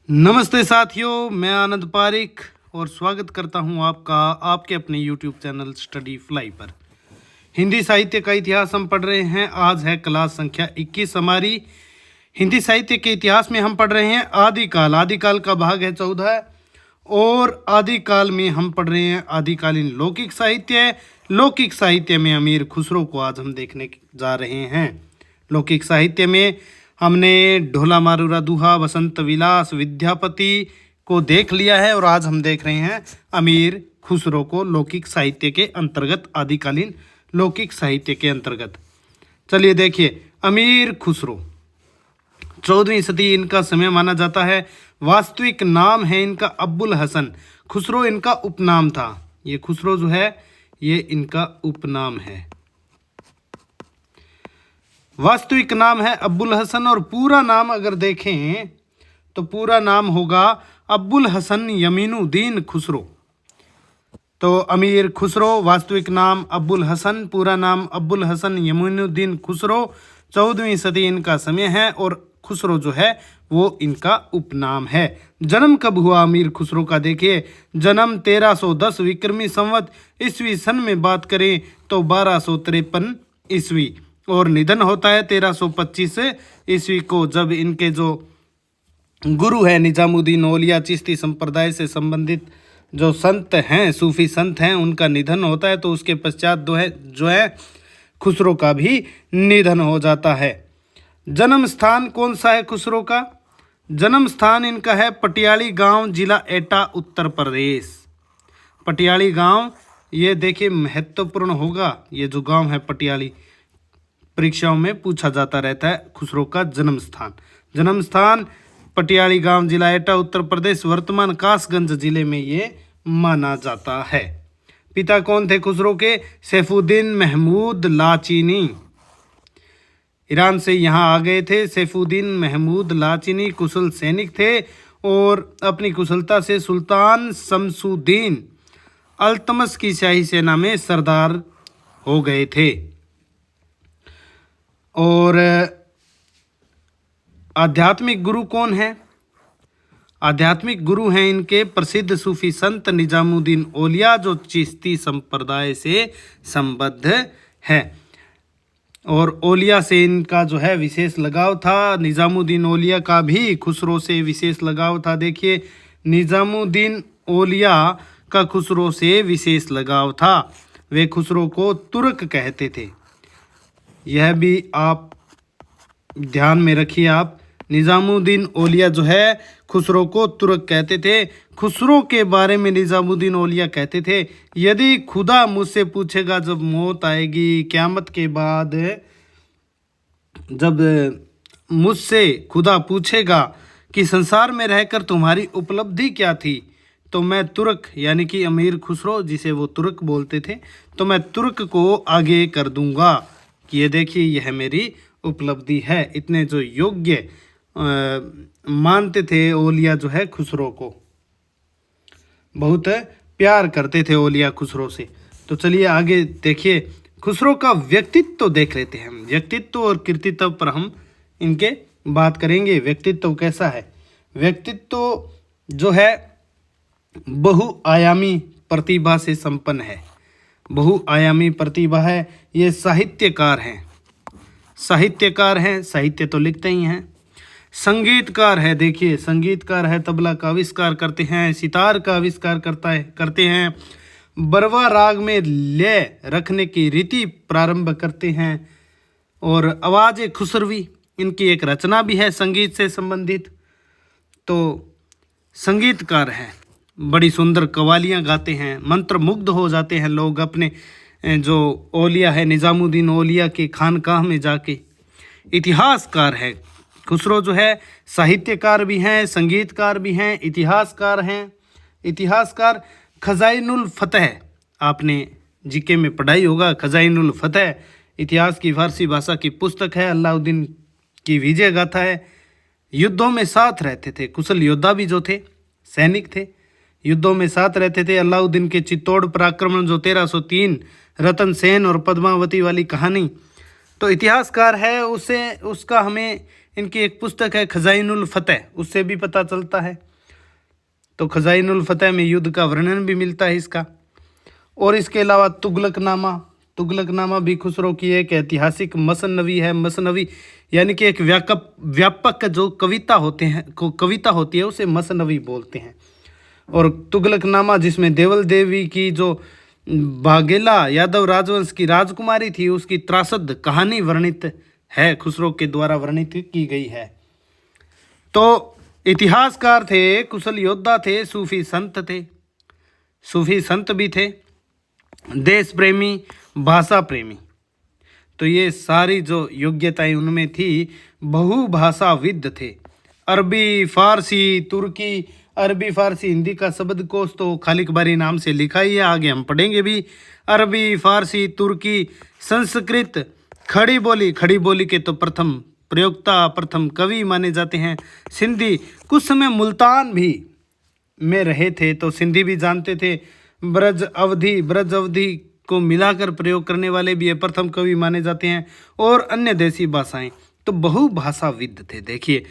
नमस्ते साथियों, मैं आनंद पारिक और स्वागत करता हूं आपका आपके अपने YouTube चैनल स्टडी फ्लाई पर। हिंदी साहित्य का इतिहास हम पढ़ रहे हैं। आज है क्लास संख्या 21 हमारी। हिंदी साहित्य के इतिहास में हम पढ़ रहे हैं आदिकाल। आदिकाल का भाग है 14 और आदिकाल में हम पढ़ रहे हैं आदिकालीन लौकिक साहित्य। लौकिक साहित्य में अमीर खुसरो को आज हम देखने जा रहे हैं। लौकिक साहित्य में हमने ढोला मारूरा दुहा, बसंत विलास, विद्यापति को देख लिया है और आज हम देख रहे हैं अमीर खुसरो को लौकिक साहित्य के अंतर्गत, आदिकालीन लौकिक साहित्य के अंतर्गत। चलिए देखिए, अमीर खुसरो 14वीं सदी इनका समय माना जाता है। वास्तविक नाम है इनका अब्बुल हसन। खुसरो इनका उपनाम था। ये खुसरो जो है ये इनका उपनाम है। वास्तविक नाम है अब्बुल हसन और पूरा नाम अगर देखें तो पूरा नाम होगा अब्बुल हसन यमीनुद्दीन खुसरो। तो अमीर खुसरो, वास्तविक नाम अब्बुल हसन, पूरा नाम अब्बुल हसन यमीनुद्दीन खुसरो। 14वीं सदी इनका समय है और खुसरो जो है वो इनका उपनाम है। जन्म कब हुआ अमीर खुसरो का देखिए, जन्म 1310 विक्रमी संवत ईस्वी सन में बात करें तो 1253 ईस्वी और निधन होता है 1325 ईस्वी को, जब इनके जो गुरु है निजामुद्दीन औलिया चिश्ती संप्रदाय से संबंधित जो संत हैं, सूफी संत हैं, उनका निधन होता है। तो उसके पश्चात जो है खुसरो का भी निधन हो जाता है। जन्म स्थान कौन सा है खुसरो का? जन्म स्थान इनका है पटियाली गांव, जिला एटा, उत्तर प्रदेश। पटियाली गांव, ये देखिए महत्वपूर्ण होगा। ये जो गांव है पटियाली, परीक्षाओं में पूछा जाता रहता है खुसरो का जन्म स्थान। जन्म स्थान पटियाली गांव, जिला एटा, उत्तर प्रदेश, वर्तमान कासगंज जिले में ये माना जाता है। पिता कौन थे खुसरो के? सैफुद्दीन महमूद लाचीनी। ईरान से यहाँ आ गए थे। सैफुद्दीन महमूद लाचीनी कुशल सैनिक थे और अपनी कुशलता से सुल्तान शमसुद्दीन अल्तमश की शाही सेना में सरदार हो गए थे। और आध्यात्मिक गुरु कौन है? आध्यात्मिक गुरु हैं इनके प्रसिद्ध सूफी संत निजामुद्दीन औलिया, जो चिश्ती संप्रदाय से संबद्ध है। और औलिया से इनका जो है विशेष लगाव था। निजामुद्दीन औलिया का भी खुसरो से विशेष लगाव था। देखिए, निजामुद्दीन औलिया का खुसरो से विशेष लगाव था। वे खुसरो को तुर्क कहते थे। यह भी आप ध्यान में रखिए। आप निजामुद्दीन औलिया जो है खुसरो को तुर्क कहते थे। खुसरो के बारे में निजामुद्दीन औलिया कहते थे, यदि खुदा मुझसे पूछेगा जब मौत आएगी, क़यामत के बाद जब मुझसे खुदा पूछेगा कि संसार में रहकर तुम्हारी उपलब्धि क्या थी, तो मैं तुर्क यानी कि अमीर खुसरो, जिसे वो तुर्क बोलते थे, तो मैं तुर्क को आगे कर दूंगा कि ये देखिए यह मेरी उपलब्धि है। इतने जो योग्य मानते थे औलिया जो है खुसरो को, बहुत प्यार करते थे औलिया खुसरो से। तो चलिए आगे देखिए, खुसरो का व्यक्तित्व तो देख लेते हैं हम। व्यक्तित्व और कृतित्व पर हम इनके बात करेंगे। व्यक्तित्व कैसा है? व्यक्तित्व जो है बहुआयामी प्रतिभा से संपन्न है। बहुआयामी प्रतिभा है। ये साहित्यकार हैं। साहित्यकार हैं, साहित्य तो लिखते ही हैं। संगीतकार है। देखिए, संगीतकार है, तबला का आविष्कार करते हैं, सितार का आविष्कार करते हैं, बरवा राग में लय रखने की रीति प्रारंभ करते हैं और आवाज़ खुसरवी इनकी एक रचना भी है संगीत से संबंधित। तो संगीतकार हैं, बड़ी सुंदर कवालियाँ गाते हैं, मंत्र मुग्ध हो जाते हैं लोग अपने जो औलिया है निजामुद्दीन औलिया के खानकाह में जाके। इतिहासकार है खुसरो जो है, साहित्यकार भी हैं, संगीतकार भी हैं, इतिहासकार हैं। इतिहासकार खजाइनुल फतह, आपने जीके में पढ़ाई होगा। खजाइनुल फतह इतिहास की फारसी भाषा की पुस्तक है। अलाउद्दीन की विजय गाथा है। युद्धों में साथ रहते थे। कुशल योद्धा भी जो थे, सैनिक थे, युद्धों में साथ रहते थे। अलाउद्दीन के चित्तौड़ पराक्रमण जो 1303, रतन सेन और पद्मावती वाली कहानी, तो इतिहासकार है उसका हमें इनकी एक पुस्तक है खजाइनुल फतेह, उससे भी पता चलता है। तो खजाइनुल फतेह में युद्ध का वर्णन भी मिलता है इसका। और इसके अलावा तुगलकनामा भी खुसरो की एक ऐतिहासिक मसनवी है। मसनवी यानी कि एक व्यापक जो कविता होती है उसे मसनवी बोलते हैं। और तुगलकनामा जिसमें देवल देवी की जो बाघेला यादव राजवंश की राजकुमारी थी उसकी त्रासद कहानी वर्णित है, खुसरो के द्वारा वर्णित की गई है। तो इतिहासकार थे, कुशल योद्धा थे, सूफी संत भी थे, देश प्रेमी, भाषा प्रेमी। तो ये सारी जो योग्यताएं उनमें थी। बहुभाषाविद थे। अरबी, फारसी, तुर्की, अरबी, फारसी, हिंदी का शब्दकोश तो खालिक बारी नाम से लिखा ही है, आगे हम पढ़ेंगे भी। अरबी, फारसी, तुर्की, संस्कृत, खड़ी बोली के तो प्रथम प्रयोक्ता, प्रथम कवि माने जाते हैं। सिंधी, कुछ समय मुल्तान भी में रहे थे तो सिंधी भी जानते थे। ब्रज अवधि को मिलाकर प्रयोग करने वाले भी ये प्रथम कवि माने जाते हैं। और अन्य देसी भाषाएं, तो बहुभाषाविद थे। देखिए,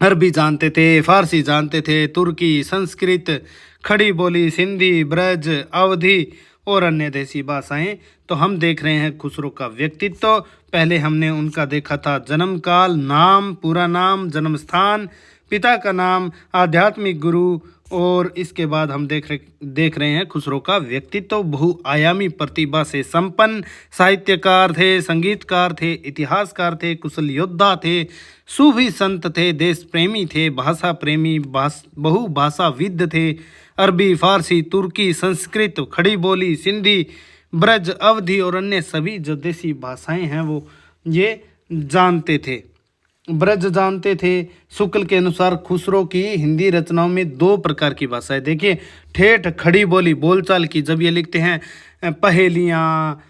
अरबी जानते थे, फारसी जानते थे, तुर्की, संस्कृत, खड़ी बोली, सिंधी, ब्रज, अवधि और अन्य देसी भाषाएं। तो हम देख रहे हैं खुसरो का व्यक्तित्व। पहले हमने उनका देखा था जन्म काल, नाम, पूरा नाम, जन्म स्थान, पिता का नाम, आध्यात्मिक गुरु, और इसके बाद हम देख रहे हैं खुसरो का व्यक्तित्व। बहुआयामी प्रतिभा से संपन्न साहित्यकार थे, संगीतकार थे, इतिहासकार थे, कुशल योद्धा थे, सूफी संत थे, देश प्रेमी थे, भाषा प्रेमी, बहुभाषाविद थे। अरबी, फारसी, तुर्की, संस्कृत, खड़ी बोली, सिंधी, ब्रज, अवधि और अन्य सभी जो देसी भाषाएं हैं वो ये जानते थे। ब्रज जानते थे। शुक्ल के अनुसार खुसरो की हिंदी रचनाओं में दो प्रकार की भाषाएं। देखिए, ठेठ खड़ी बोली बोलचाल की, जब ये लिखते हैं पहेलियाँ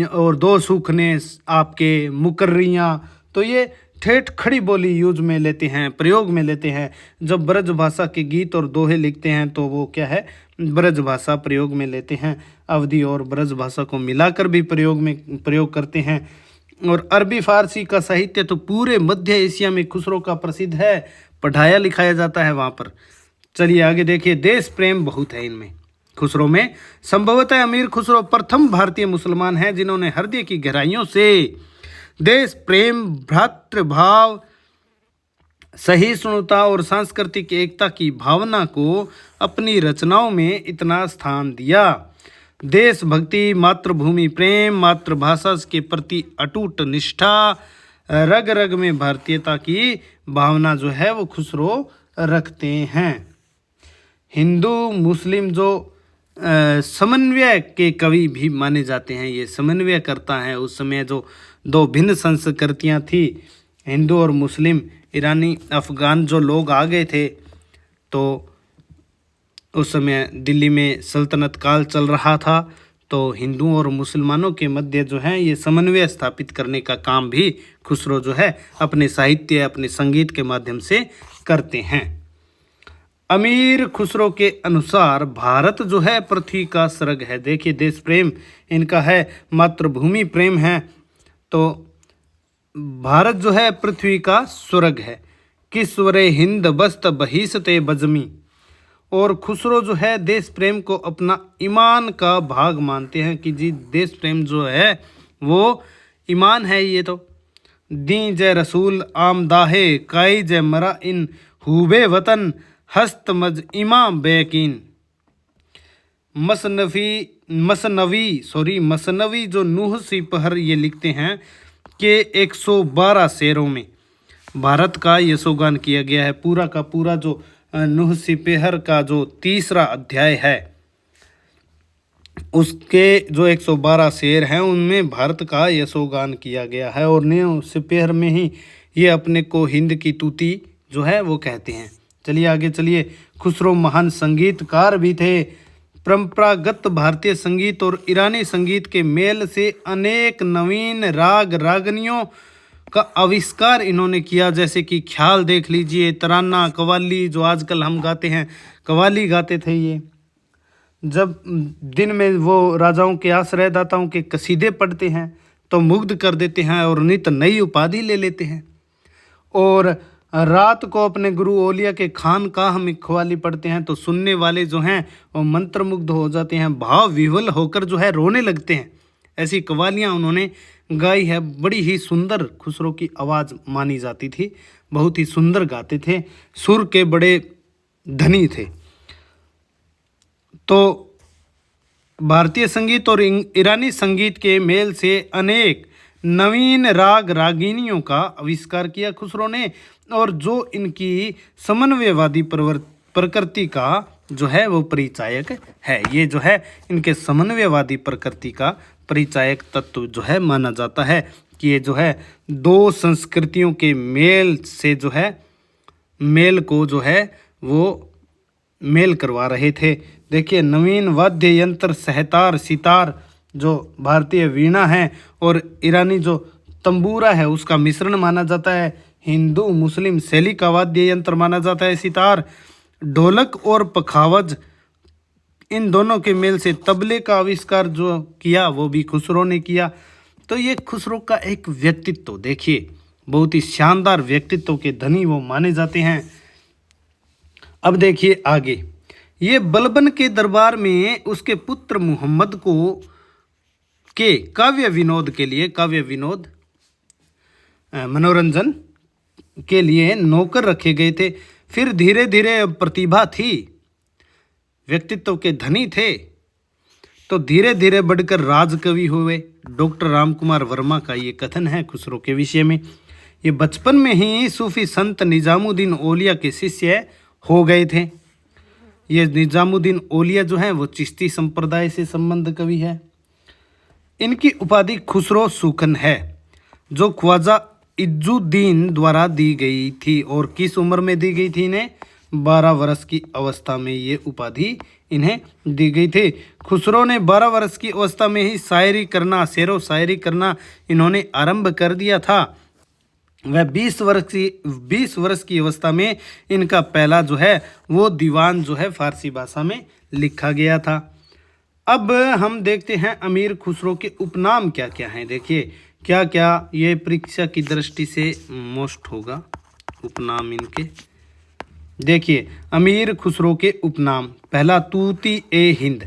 और दो सूखने आपके मुकर्रियाँ, तो ये ठेठ खड़ी बोली यूज में लेते हैं, प्रयोग में लेते हैं। जब ब्रज भाषा के गीत और दोहे लिखते हैं तो वो क्या है, ब्रज भाषा प्रयोग में लेते हैं। अवधि और ब्रज भाषा को मिलाकर भी प्रयोग करते हैं। और अरबी फारसी का साहित्य तो पूरे मध्य एशिया में खुसरो का प्रसिद्ध है, पढ़ाया लिखाया जाता है वहाँ पर। चलिए आगे देखिए, देश प्रेम बहुत है इनमें खुसरो में। संभवतः अमीर खुसरो प्रथम भारतीय मुसलमान हैं जिन्होंने हृदय की गहराइयों से देश प्रेम, भ्रातृभाव, सहिष्णुता और सांस्कृतिक एकता की भावना को अपनी रचनाओं में इतना स्थान दिया। देशभक्ति, मातृभूमि प्रेम, मातृभाषा के प्रति अटूट निष्ठा, रग रग में भारतीयता की भावना जो है वो खुसरो रखते हैं। हिंदू मुस्लिम जो समन्वय के कवि भी माने जाते हैं, ये समन्वय करता है। उस समय जो दो भिन्न संस्कृतियां थी, हिंदू और मुस्लिम, ईरानी अफगान जो लोग आ गए थे, तो उस समय दिल्ली में सल्तनत काल चल रहा था। तो हिंदुओं और मुसलमानों के मध्य जो है ये समन्वय स्थापित करने का काम भी खुसरो जो है अपने साहित्य, अपने संगीत के माध्यम से करते हैं। अमीर खुसरो के अनुसार भारत जो है पृथ्वी का स्वर्ग है। देखिए, देश प्रेम इनका है, मातृभूमि प्रेम है। तो भारत जो है पृथ्वी का स्वर्ग है। किस्वरे हिंद बस्त बहिसते बजमी। और खुसरो जो है देश प्रेम को अपना ईमान का भाग मानते हैं कि जी देश प्रेम जो है वो ईमान है। ये तो दी जय रसूल आमदाहे काई जय मरा इन हुबे वतन हस्त मज इमाम बेकीन। मसनवी जो नूह सिपहर ये लिखते हैं कि 112 शेरों में भारत का यशोगान किया गया है। पूरा का पूरा जो नूह सिपहर का जो तीसरा अध्याय है उसके जो 112 शेर हैं उनमें भारत का यशोगान किया गया है। और नूह सिपहर में ही ये अपने को हिंद की तूती जो है वो कहते हैं। चलिए आगे चलिए। खुसरो महान संगीतकार भी थे। परंपरागत भारतीय संगीत और ईरानी संगीत के मेल से अनेक नवीन राग रागनियों का आविष्कार इन्होंने किया, जैसे कि ख्याल देख लीजिए, तराना, कव्वाली जो आजकल हम गाते हैं, कव्वाली गाते थे ये। जब दिन में वो राजाओं के आश्रयदाताओं के कसीदे पढ़ते हैं तो मुग्ध कर देते हैं और नित नई उपाधि ले लेते हैं। और रात को अपने गुरु ओलिया के खानकाह में ख्वाली पढ़ते हैं तो सुनने वाले जो हैं वो मंत्रमुग्ध हो जाते हैं, भाव विह्वल होकर जो है रोने लगते हैं। ऐसी कव्वालियाँ उन्होंने गाई है। बड़ी ही सुंदर खुसरो की आवाज़ मानी जाती थी, बहुत ही सुंदर गाते थे, सुर के बड़े धनी थे। तो भारतीय संगीत और ईरानी संगीत के मेल से अनेक नवीन राग रागिनियों का आविष्कार किया खुसरो ने, और जो इनकी समन्वयवादी प्रकृति का जो है वो परिचायक है। ये जो है इनके समन्वयवादी प्रकृति का परिचायक तत्व जो है माना जाता है कि ये जो है दो संस्कृतियों के मेल से जो है मेल को जो है वो मेल करवा रहे थे। देखिए, नवीन वाद्य यंत्र सहतार सितार जो भारतीय वीणा है और ईरानी जो तंबूरा है उसका मिश्रण माना जाता है। हिंदू मुस्लिम शैली का वाद्य यंत्र माना जाता है सितार। ढोलक और पखावज, इन दोनों के मेल से तबले का आविष्कार जो किया वो भी खुसरो ने किया। तो ये खुसरो का एक व्यक्तित्व देखिए, बहुत ही शानदार व्यक्तित्व के धनी वो माने जाते हैं। अब देखिए आगे, ये बलबन के दरबार में उसके पुत्र मुहम्मद को के काव्य विनोद के लिए, काव्य विनोद मनोरंजन के लिए नौकर रखे गए थे। फिर धीरे धीरे प्रतिभा थी, व्यक्तित्व के धनी थे, तो धीरे धीरे बढ़कर राजकवि हुए। डॉक्टर रामकुमार वर्मा का ये कथन है खुसरो के विषय में। ये बचपन में ही सूफी संत निजामुद्दीन औलिया के शिष्य हो गए थे। ये निजामुद्दीन औलिया जो है वो चिश्ती संप्रदाय से संबद्ध कवि है। इनकी उपाधि खुसरो सुखन है, जो ख्वाजा इज्जुद्दीन द्वारा दी गई थी। और किस उम्र में दी गई थी इन्हें? 12 वर्ष की अवस्था में ये उपाधि इन्हें दी गई थी। खुसरो ने 12 वर्ष की अवस्था में ही शायरी करना, शेरो शायरी करना इन्होंने आरंभ कर दिया था। वह 20 वर्ष की अवस्था में इनका पहला जो है वो दीवान जो है फारसी भाषा में लिखा गया था। अब हम देखते हैं अमीर खुसरो के उपनाम क्या क्या हैं। देखिए क्या क्या ये परीक्षा की दृष्टि से मोस्ट होगा उपनाम इनके। देखिए अमीर खुसरो के उपनाम, पहला तूती ए हिंद।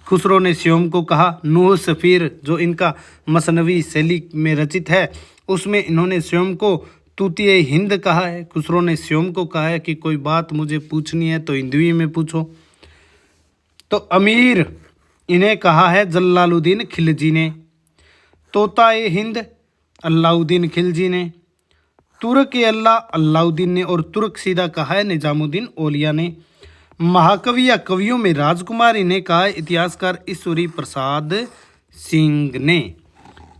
खुसरो ने स्वयं को कहा। नूह सफ़ीर जो इनका मसनवी शैली में रचित है उसमें इन्होंने स्वयं को तूती ए हिंद कहा है। खुसरो ने स्वयं को कहा है कि कोई बात मुझे पूछनी है तो हिंदवी में पूछो। तो अमीर इन्हें कहा है जलालुद्दीन खिलजी ने। तोता ए हिंद अलाउद्दीन खिलजी ने। तुर्क ए अल्लाह अलाउद्दीन ने। और तुर्क सीधा कहा है निजामुद्दीन औलिया ने। महाकवि या कवियों में राजकुमार इन्हें कहा है इतिहासकार ईश्वरी प्रसाद सिंह ने।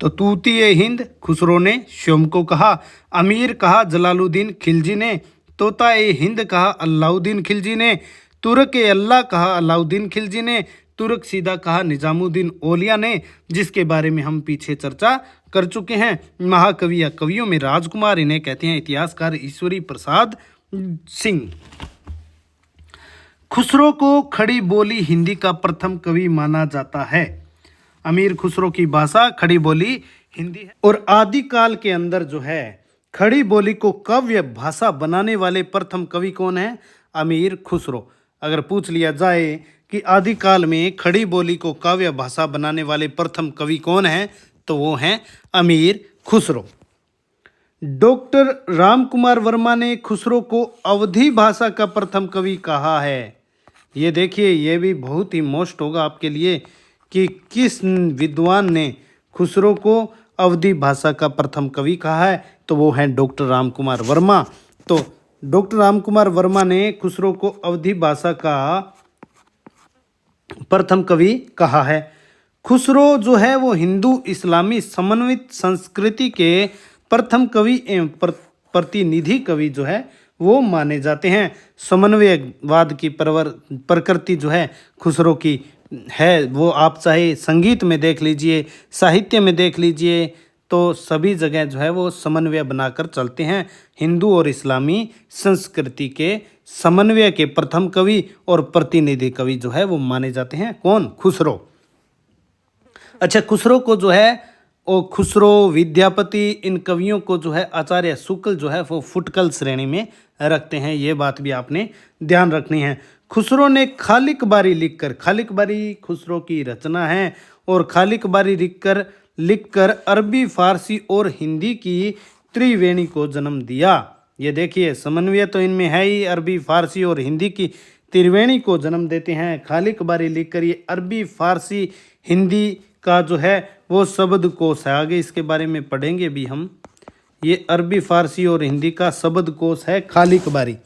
तो तूती ए हिंद खुसरो ने स्वयं को कहा। अमीर कहा जलालुद्दीन खिलजी ने। तोता ए हिंद कहा अलाउद्दीन खिलजी ने। तुर्क ए अल्लाह कहा अलाउद्दीन खिलजी ने। तुर्क सीधा कहा निजामुद्दीन औलिया ने, जिसके बारे में हम पीछे चर्चा कर चुके हैं। महाकवि या कवियों में राजकुमार इन्हें कहते हैं इतिहासकार ईश्वरी प्रसाद सिंह। खुसरो को खड़ी बोली हिंदी का प्रथम कवि माना जाता है। अमीर खुसरो की भाषा खड़ी बोली हिंदी है। और आदिकाल के अंदर जो है खड़ी बोली को काव्य भाषा बनाने वाले प्रथम कवि कौन है? अमीर खुसरो। अगर पूछ लिया जाए कि आदिकाल में खड़ी बोली को काव्य भाषा बनाने वाले प्रथम कवि कौन हैं, तो वो हैं अमीर खुसरो। डॉक्टर रामकुमार वर्मा ने खुसरो को अवधी भाषा का प्रथम कवि कहा है। ये देखिए, ये भी बहुत ही मोस्ट होगा आपके लिए कि किस विद्वान ने खुसरो को अवधी भाषा का प्रथम कवि कहा है, तो वो हैं डॉक्टर रामकुमार वर्मा। तो डॉक्टर रामकुमार वर्मा ने खुसरो को अवधी भाषा का प्रथम कवि कहा है। खुसरो जो है वो हिंदू इस्लामी समन्वित संस्कृति के प्रथम कवि एवं प्रतिनिधि कवि जो है वो माने जाते हैं। समन्वयवाद की प्रकृति जो है खुसरो की है, वो आप चाहे संगीत में देख लीजिए, साहित्य में देख लीजिए, तो सभी जगह जो है वो समन्वय बनाकर चलते हैं। हिंदू और इस्लामी संस्कृति के समन्वय के प्रथम कवि और प्रतिनिधि कवि जो है वो माने जाते हैं। कौन? खुसरो। अच्छा, खुसरो को जो है और खुसरो, विद्यापति, इन कवियों को जो है आचार्य शुक्ल जो है वो फुटकल श्रेणी में रखते हैं। ये बात भी आपने ध्यान रखनी है। खुसरो ने खालिक बारी लिखकर, खालिक बारी खुसरो की रचना है, और खालिक बारी लिखकर अरबी, फारसी और हिंदी की त्रिवेणी को जन्म दिया। ये देखिए समन्वय तो इनमें है ही, अरबी, फारसी और हिंदी की त्रिवेणी को जन्म देते हैं। खालिक बारी लिखकर ये अरबी, फारसी, हिंदी का जो है वो शब्दकोश है। आगे इसके बारे में पढ़ेंगे भी हम। ये अरबी, फारसी और हिंदी का शब्दकोश है खालिक बारी।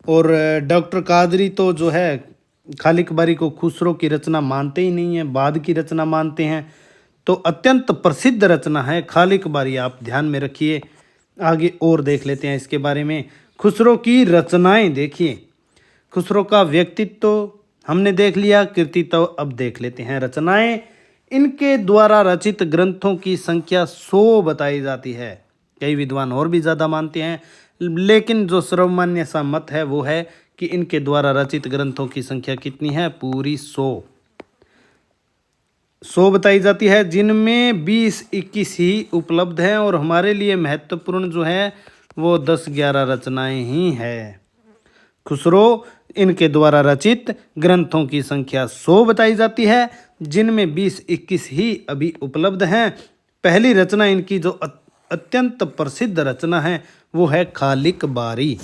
और डॉक्टर कादरी तो जो है खालिक बारी को खुसरो की रचना मानते ही नहीं है, बाद की रचना मानते हैं। तो अत्यंत प्रसिद्ध रचना है खालिक बारी, आप ध्यान में रखिए। आगे और देख लेते हैं इसके बारे में। खुसरो की रचनाएं देखिए। खुसरो का व्यक्तित्व तो हमने देख लिया, कृति तो अब देख लेते हैं रचनाएं। इनके द्वारा रचित ग्रंथों की संख्या 100 बताई जाती है। कई विद्वान और भी ज़्यादा मानते हैं, लेकिन जो सर्वमान्य सा मत है वो है कि इनके द्वारा रचित ग्रंथों की संख्या कितनी है, पूरी 100 बताई जाती है, जिनमें 20-21 ही उपलब्ध हैं, और हमारे लिए महत्वपूर्ण जो है वो 10-11 रचनाएं ही है। खुसरो, इनके द्वारा रचित ग्रंथों की संख्या 100 बताई जाती है, जिनमें 20-21 ही अभी उपलब्ध हैं। पहली रचना इनकी जो अत्यंत प्रसिद्ध रचना है वो है खालिक बारी।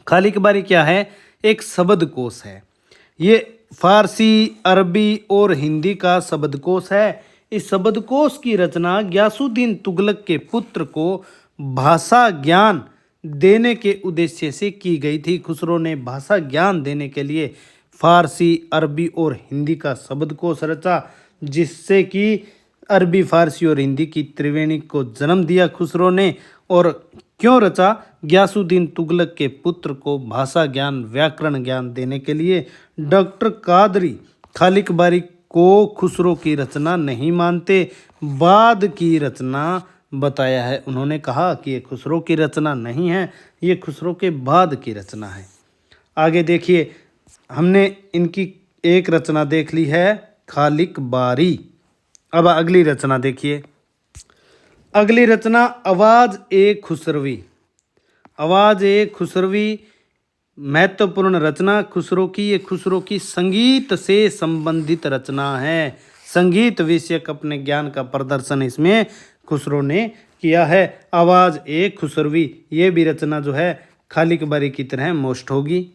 खालिक बारी क्या है, एक शब्दकोश है। ये फारसी, अरबी और हिंदी का शब्दकोश है। इस शब्दकोश की रचना गयासुद्दीन तुगलक के पुत्र को भाषा ज्ञान देने के उद्देश्य से की गई थी। खुसरो ने भाषा ज्ञान देने के लिए फारसी, अरबी और हिंदी का शब्दकोश रचा, जिससे कि अरबी, फारसी और हिंदी की त्रिवेणी को जन्म दिया खुसरो ने। और क्यों रचा, गयासुद्दीन तुगलक के पुत्र को भाषा ज्ञान, व्याकरण ज्ञान देने के लिए। डॉक्टर कादरी खालिक बारी को खुसरो की रचना नहीं मानते, बाद की रचना बताया है। उन्होंने कहा कि ये खुसरो की रचना नहीं है, ये खुसरो के बाद की रचना है। आगे देखिए, हमने इनकी एक रचना देख ली है खालिक बारी। अब अगली रचना देखिए। अगली रचना आवाज़ ए खुसरवी। आवाज़ ए खुसरवी महत्वपूर्ण रचना खुसरो की। ये खुसरो की संगीत से संबंधित रचना है। संगीत विषयक अपने ज्ञान का प्रदर्शन इसमें खुसरो ने किया है। आवाज़ ए खुसरवी, ये भी रचना जो है खालिक बारी की तरह मोस्ट होगी।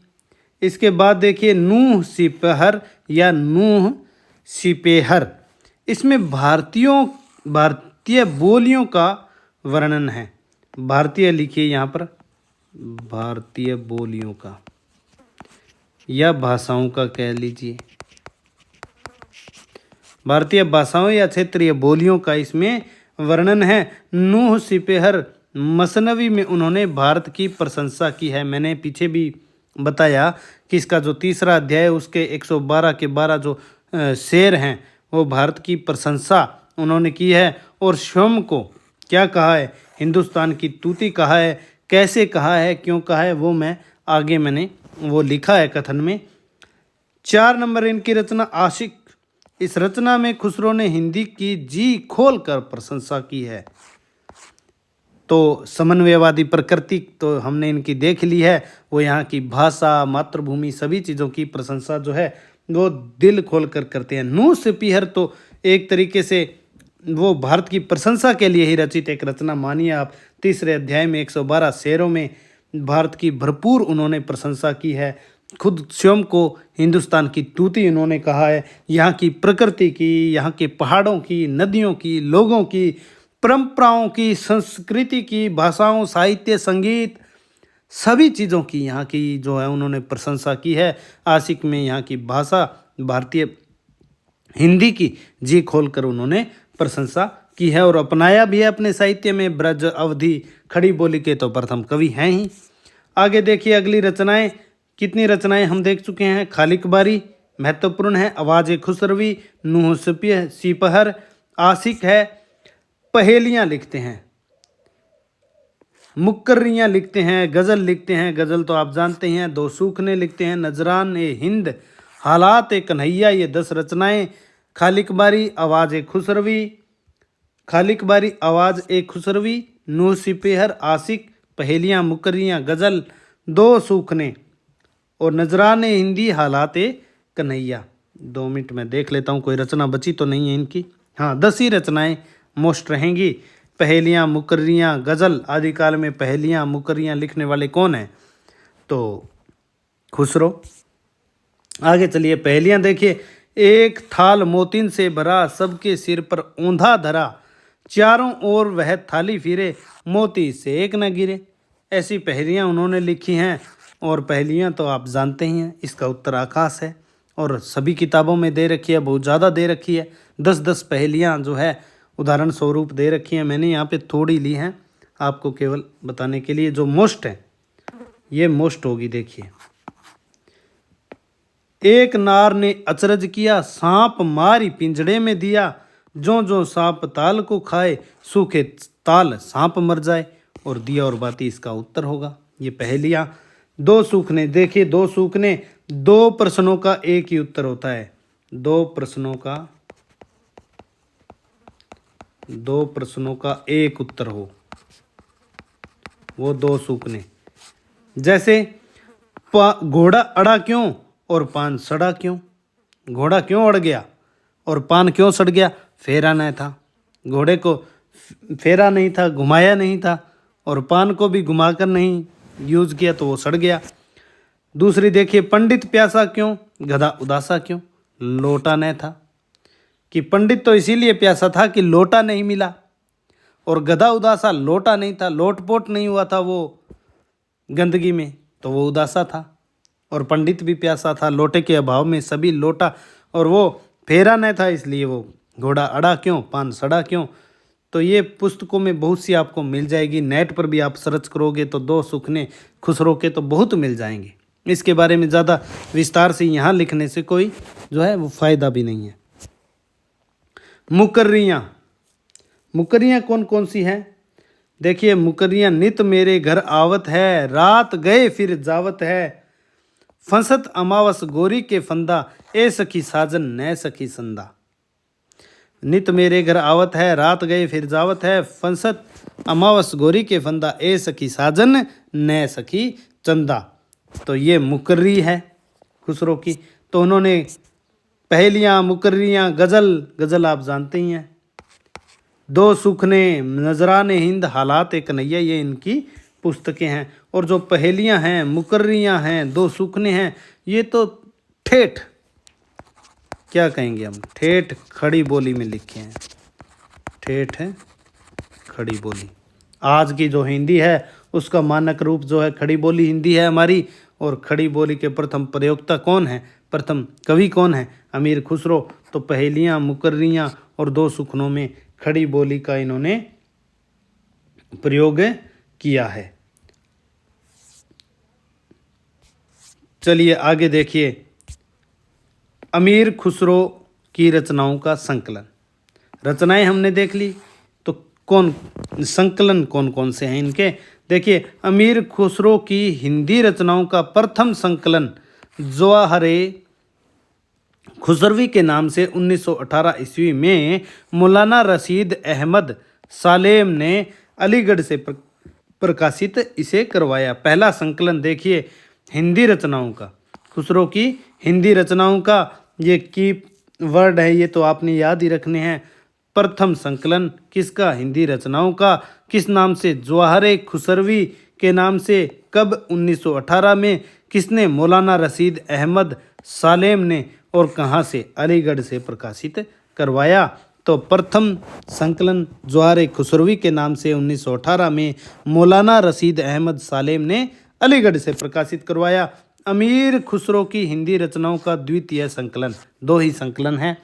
इसके बाद देखिए नूह सिपहर या नूह सिपेहर। इसमें भारतीय बोलियों का वर्णन है। भारतीय लिखिए यहाँ पर, भारतीय बोलियों का या भाषाओं का कह लीजिए, भारतीय भाषाओं या क्षेत्रीय बोलियों का इसमें वर्णन है। नूह सिपेहर मसनवी में उन्होंने भारत की प्रशंसा की है। मैंने पीछे भी बताया कि इसका जो तीसरा अध्याय है उसके 112 के 12 जो शेर हैं वो भारत की प्रशंसा उन्होंने की है। और स्वयं को क्या कहा है, हिंदुस्तान की तूती कहा है। कैसे कहा है, क्यों कहा है, वो मैं आगे मैंने वो लिखा है कथन में। 4 नंबर इनकी रचना आशिक। इस रचना में खुसरो ने हिंदी की जी खोल कर प्रशंसा की है। तो समन्वयवादी प्रकृति तो हमने इनकी देख ली है, वो यहाँ की भाषा, मातृभूमि, सभी चीज़ों की प्रशंसा जो है वो दिल खोल कर करते हैं। नूह सिपेहर तो एक तरीके से वो भारत की प्रशंसा के लिए ही रचित एक रचना मानिए आप। तीसरे अध्याय में 112 शेरों में भारत की भरपूर उन्होंने प्रशंसा की है। खुद स्वयं को हिंदुस्तान की तूती उन्होंने कहा है। यहाँ की प्रकृति की, यहाँ के पहाड़ों की, नदियों की, लोगों की, परंपराओं की, संस्कृति की, भाषाओं, साहित्य, संगीत, सभी चीज़ों की यहाँ की जो है उन्होंने प्रशंसा की है। आशिक में यहाँ की भाषा भारतीय हिंदी की जी खोलकर उन्होंने प्रशंसा की है और अपनाया भी है अपने साहित्य में। ब्रज, अवधि, खड़ी बोली के तो प्रथम कवि हैं ही। आगे देखिए अगली रचनाएं। कितनी रचनाएं हम देख चुके हैं। खालिक बारी महत्वपूर्ण है। आवाज़ खुसरवी, नूह सिपहर, आशिक है, पहेलियाँ लिखते हैं, मुक्करियाँ लिखते हैं, गज़ल लिखते हैं। गज़ल तो आप जानते हैं। दो सूखने लिखते हैं, नजरान ए हिंद, हालात ए कन्हैया। ये 10 रचनाएं खालिक बारी, आवाज़ खुसरवी, खालिक बारी आवाज़ ए खुसरवी, नूर सिपेहर आशिक, पहेलियाँ मुकर्रियाँ गज़ल, दो सूखने और नजराने हिंदी हालाते कन्हैया। 2 मिनट में देख लेता हूँ कोई रचना बची तो नहीं है इनकी। हाँ, 10 ही रचनाएं मोस्ट रहेंगी। पहेलियाँ मुकर्रियाँ गज़ल, आदिकाल में पहेलियाँ मुकर्रियाँ लिखने वाले कौन हैं? तो खुसरो। आगे चलिए पहेलियाँ देखिए। एक थाल मोतिन से भरा, सबके सिर पर औंधा धरा, चारों ओर वह थाली फिरे, मोती से एक न गिरे। ऐसी पहेलियाँ उन्होंने लिखी हैं। और पहेलियाँ तो आप जानते ही हैं, इसका उत्तर आकाश है और सभी किताबों में दे रखी है, बहुत ज़्यादा दे रखी है। 10-10 पहेलियाँ जो है उदाहरण स्वरूप दे रखी हैं। मैंने यहाँ पे थोड़ी ली हैं आपको केवल बताने के लिए। जो मोस्ट है ये मोस्ट होगी। देखिए, एक नार ने अचरज किया, सांप मारी पिंजड़े में दिया, जो जो सांप ताल को खाए, सूखे ताल सांप मर जाए। और दिया और बाती इसका उत्तर होगा। ये पहेलियाँ। दो सूखने देखिए, दो सूखने, दो प्रश्नों का एक ही उत्तर होता है। दो प्रश्नों का एक उत्तर हो, वो दो सूखने। जैसे घोड़ा अड़ा क्यों और पान सड़ा क्यों? घोड़ा क्यों अड़ गया और पान क्यों सड़ गया? फेरा नहीं था, घोड़े को फेरा नहीं था, घुमाया नहीं था, और पान को भी घुमाकर नहीं यूज किया तो वो सड़ गया। दूसरी देखिए, पंडित प्यासा क्यों, गधा उदासा क्यों? लोटा नहीं था, कि पंडित तो इसीलिए प्यासा था कि लोटा नहीं मिला, और गधा उदासा लोटा नहीं था, लोटपोट नहीं हुआ था वो गंदगी में, तो वो उदासा था। और पंडित भी प्यासा था, लोटे के अभाव में सभी लोटा, और वो फेरा नहीं था, इसलिए वो घोड़ा अड़ा क्यों, पान सड़ा क्यों। तो ये पुस्तकों में बहुत सी आपको मिल जाएगी। नेट पर भी आप सर्च करोगे तो दो सूखने खुसरो के तो बहुत मिल जाएंगे। इसके बारे में ज़्यादा विस्तार से यहाँ लिखने से कोई जो है वो फ़ायदा भी नहीं है। मुकर्रियाँ, मुकर्रियाँ कौन कौन सी हैं? देखिए, मुकर्रियाँ नित मेरे घर आवत है, रात गए फिर जावत है, फंसत अमावस गोरी के फंदा, ए सखी साजन न सखी संदा। नित मेरे घर आवत है, रात गए फिर जावत है, फंसत अमावस गोरी के फंदा, ए सखी साजन न सखी चंदा। तो ये मुकर्री है खुसरो की। तो उन्होंने पहेलियाँ मुकर्रियाँ गज़ल आप जानते ही हैं। दो सूखने, नजराने हिंद, हालात एक कन्हैया, ये इनकी पुस्तकें हैं। और जो पहेलियाँ हैं, मुकर्रियाँ हैं, दो सूखने हैं, ये तो ठेठ क्या कहेंगे हम, ठेठ खड़ी बोली में लिखे हैं। ठेठ है खड़ी बोली। आज की जो हिंदी है उसका मानक रूप जो है खड़ी बोली हिंदी है हमारी। और खड़ी बोली के प्रथम प्रयोक्ता कौन है, प्रथम कवि कौन है? अमीर खुसरो। तो पहेलियाँ मुकर्रियाँ और दो सुखनों में खड़ी बोली का इन्होंने प्रयोग किया है। चलिए आगे देखिए, अमीर खुसरो की रचनाओं का संकलन। रचनाएं हमने देख ली, तो संकलन कौन कौन से हैं इनके? देखिए, अमीर खुसरो की हिंदी रचनाओं का प्रथम संकलन जवाहरे खुसरवी के नाम से 1918 ईस्वी में मौलाना रशीद अहमद सालेम ने अलीगढ़ से प्रकाशित इसे करवाया। पहला संकलन देखिए हिंदी रचनाओं का, खुसरो की हिंदी रचनाओं का। ये की वर्ड है, ये तो आपने याद ही रखने हैं। प्रथम संकलन किसका? हिंदी रचनाओं का। किस नाम से? जवाहरे खुसरवी के नाम से। कब? 1918 में। किसने? मौलाना रशीद अहमद सालेम ने। और कहाँ से? अलीगढ़ से प्रकाशित करवाया। तो प्रथम संकलन जवाहरे खुसरवी के नाम से 1918 में मौलाना रशीद अहमद सालेम ने अलीगढ़ से प्रकाशित करवाया। अमीर खुसरो की हिंदी रचनाओं का द्वितीय संकलन, दो ही संकलन है।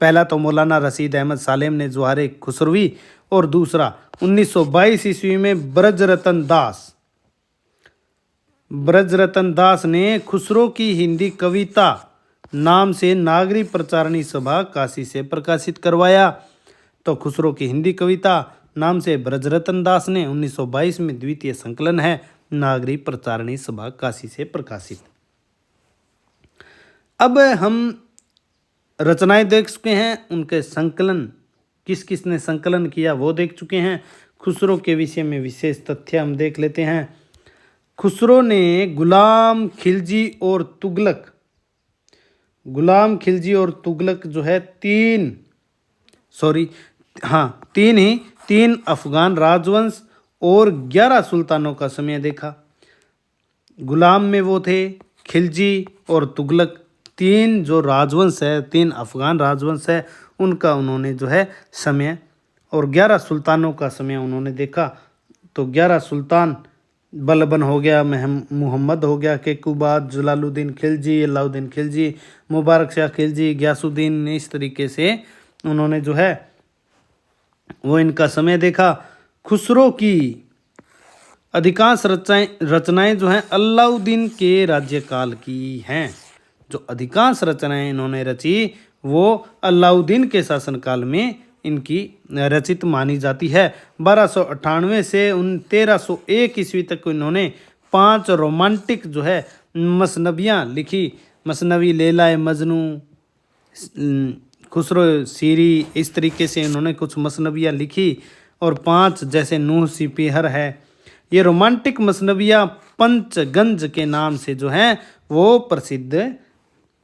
पहला तो मौलाना रशीद अहमद सालेम ने जवाहरे खुसरवी, और दूसरा 1922 ईस्वी में ब्रजरतन दास ने खुसरो की हिंदी कविता नाम से नागरी प्रचारणी सभा काशी से प्रकाशित करवाया। तो खुसरो की हिंदी कविता नाम से ब्रजरतन दास ने 1922 में द्वितीय संकलन है, नागरी प्रचारणी सभा काशी से प्रकाशित। अब हम रचनाएं देख चुके हैं, उनके संकलन किस किस ने संकलन किया वो देख चुके हैं। खुसरो के विषय में विशेष तथ्य हम देख लेते हैं। खुसरो ने गुलाम खिलजी और तुगलक जो है तीन अफगान राजवंश और 11 सुल्तानों का समय देखा। गुलाम में वो थे खिलजी और तुगलक, 3 जो राजवंश है, 3 अफगान राजवंश है, उनका उन्होंने जो है समय, और 11 सुल्तानों का समय उन्होंने देखा। तो 11 सुल्तान बलबन हो गया, मुहम्मद हो गया, केकुबाद, जलालुद्दीन खिलजी, अलाउद्दीन खिलजी, मुबारक शाह खिलजी, गयासुद्दीन, इस तरीके से उन्होंने जो है वो इनका समय देखा। खुसरो की अधिकांश रचनाएं जो हैं अलाउद्दीन के राज्यकाल की हैं। जो अधिकांश रचनाएं इन्होंने रची वो अलाउद्दीन के शासनकाल में इनकी रचित मानी जाती है। 1298 से 1301 ईस्वी तक इन्होंने 5 रोमांटिक जो है मसनबियाँ लिखी। मसनवी, लैला मजनू, खुसरो सीरी, इस तरीके से इन्होंने कुछ मसनबियाँ लिखी। और 5 जैसे नूह सिपीहर है, ये रोमांटिक मसनबियाँ पंचगंज के नाम से जो हैं वो प्रसिद्ध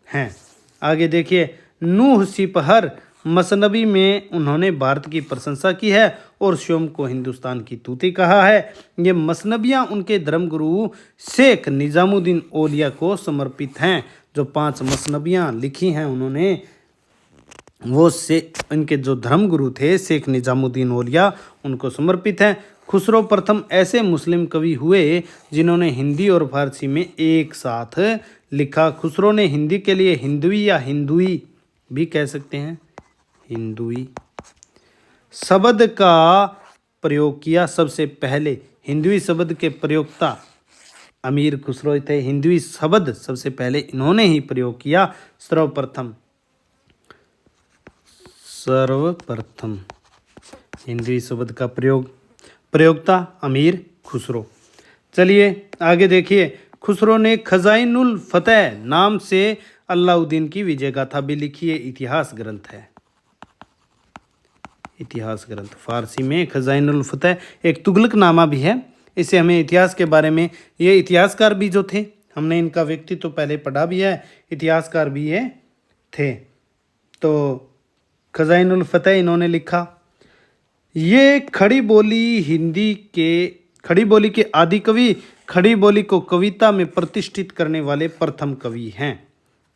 हैं। आगे देखिए, नूह सिपहर मसनबी में उन्होंने भारत की प्रशंसा की है और स्वयं को हिंदुस्तान की तूती कहा है। ये मसनबियाँ उनके धर्मगुरु शेख निजामुद्दीन औलिया को समर्पित हैं। जो 5 मसनबियाँ लिखी हैं उन्होंने, वो इनके जो धर्मगुरु थे शेख निजामुद्दीन औलिया, उनको समर्पित हैं। खुसरो प्रथम ऐसे मुस्लिम कवि हुए जिन्होंने हिंदी और फारसी में एक साथ लिखा। खुसरो ने हिंदी के लिए हिंदवी या हिंदुई भी कह सकते हैं, हिंदुई शब्द का प्रयोग किया। सबसे पहले हिंदुई शब्द के प्रयोक्ता अमीर खुसरो थे। हिंदुई शब्द सबसे पहले इन्होंने ही प्रयोग किया। सर्वप्रथम हिंदुई शब्द का प्रयोक्ता अमीर खुसरो। चलिए आगे देखिए, खुसरो ने खजाइनुल फतेह नाम से अलाउद्दीन की विजय गाथा भी लिखी है। इतिहास ग्रंथ है, इतिहास ग्रंथ फारसी में खजाइनुल फतेह। एक तुगलकनामा भी है, इससे हमें इतिहास के बारे में, ये इतिहासकार भी जो थे, हमने इनका व्यक्तित्व पहले पढ़ा भी है, इतिहासकार भी ये थे। तो खजाइनुल फतेह इन्होंने लिखा। ये खड़ी बोली के आदि कवि, खड़ी बोली को कविता में प्रतिष्ठित करने वाले प्रथम कवि हैं।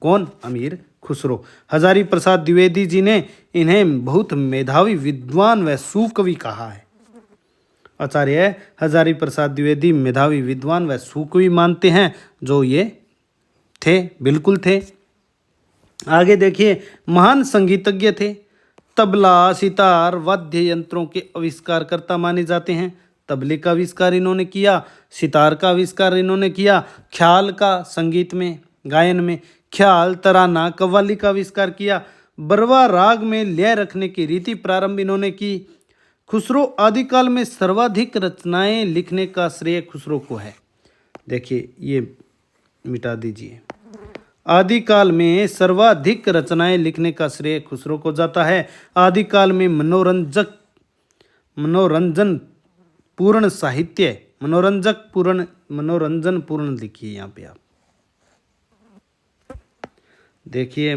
कौन? अमीर खुसरो। हजारी प्रसाद द्विवेदी जी ने इन्हें बहुत मेधावी, विद्वान व सुकवि कहा है। आचार्य हजारी प्रसाद द्विवेदी मेधावी, विद्वान व सुकवि मानते हैं, जो ये थे, बिल्कुल थे। आगे देखिए, महान संगीतज्ञ थे। तबला, सितार, वाद्य यंत्रों के आविष्कारकर्ता माने जाते हैं। तबले का आविष्कार इन्होंने किया, सितार का आविष्कार इन्होंने किया, ख्याल का संगीत में, गायन में ख्याल, तराना, कव्वाली का आविष्कार किया। बरवा राग में लय रखने की रीति प्रारंभ इन्होंने की। खुसरो आदिकाल में सर्वाधिक रचनाएं लिखने का श्रेय खुसरो को है। देखिए, ये मिटा दीजिए। आदिकाल में सर्वाधिक रचनाएं लिखने का श्रेय खुसरो को जाता है। आदिकाल में मनोरंजन पूर्ण साहित्य, मनोरंजन पूर्ण लिखिए यहाँ पे आप देखिए,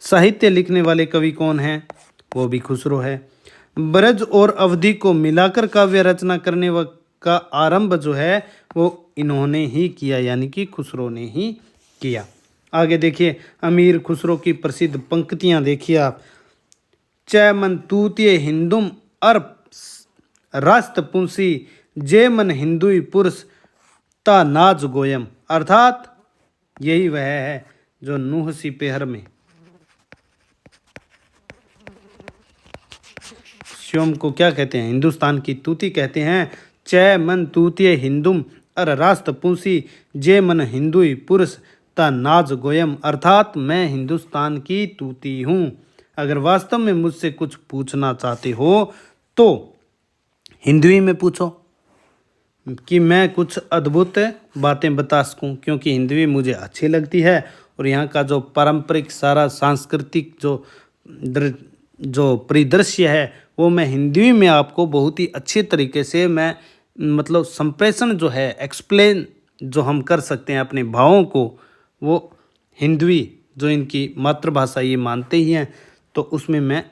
साहित्य लिखने वाले कवि कौन हैं? वो भी खुसरो है। ब्रज और अवधि को मिलाकर काव्य रचना करने का आरंभ जो है वो इन्होंने ही किया, यानी कि खुसरो ने ही किया। आगे देखिए, अमीर खुसरो की प्रसिद्ध पंक्तियां देखिए आप। चै मन तूतिये हिंदुम अर्प रास्त पुंसी, जे मन हिंदुई पुरुष ता नाज गोयम। अर्थात यही वह है जो नूह सिपेहर में स्वयं को क्या कहते हैं? हिंदुस्तान की तूती कहते हैं। चै मन तूतिये हिंदुम अर रास्त पुंसी, जे मन हिंदुई पुरुष ता नाज गोयम। अर्थात मैं हिंदुस्तान की तूती हूँ। अगर वास्तव में मुझसे कुछ पूछना चाहते हो तो हिंदुई में पूछो, कि मैं कुछ अद्भुत बातें बता सकूं, क्योंकि हिंदी मुझे अच्छी लगती है और यहाँ का जो पारंपरिक सारा सांस्कृतिक जो परिदृश्य है वो मैं हिंदी में आपको बहुत ही अच्छी तरीके से मैं मतलब संप्रेषण जो है, एक्सप्लेन जो हम कर सकते हैं अपने भावों को, वो हिंदी जो इनकी मातृभाषा ये मानते ही हैं, तो उसमें मैं